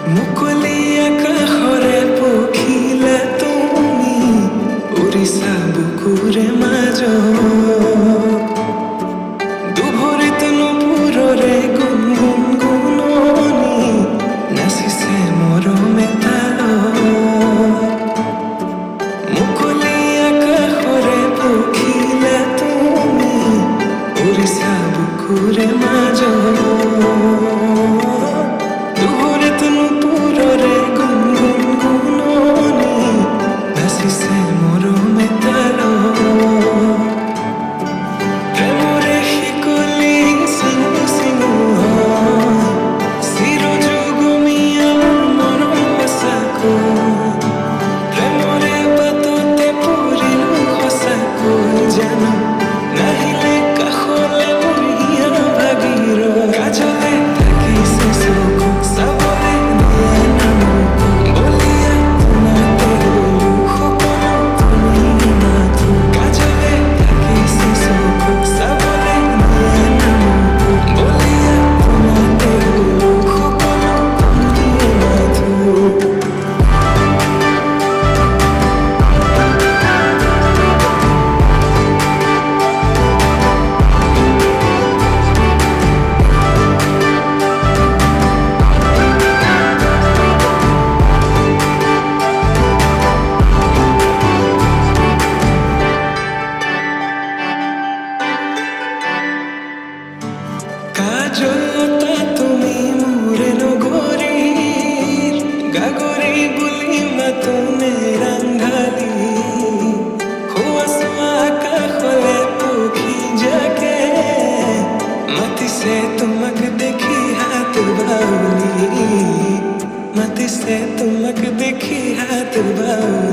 মুকলিয়া কাষৰে পখিলা তুমি উৰিছা বুকুৰে মাজত দুভৰিত নুপুৰৰে গুণগুণ গুণনি নাচিছে মৰমে তালত মুকলিয়া কাষৰে পখিলা তুমি উৰিছা বুকুৰে মাজত কাজলতা তুমি মোৰে নগৰীৰ গাগৰি বুলি মাতোনে ৰাংধালি হোৱা আকাশলে পক্ষী জাকে মাতিছে তোমাক দেখি হাত বাউলি মাতিছে তোমাক দেখি হাত বাউলি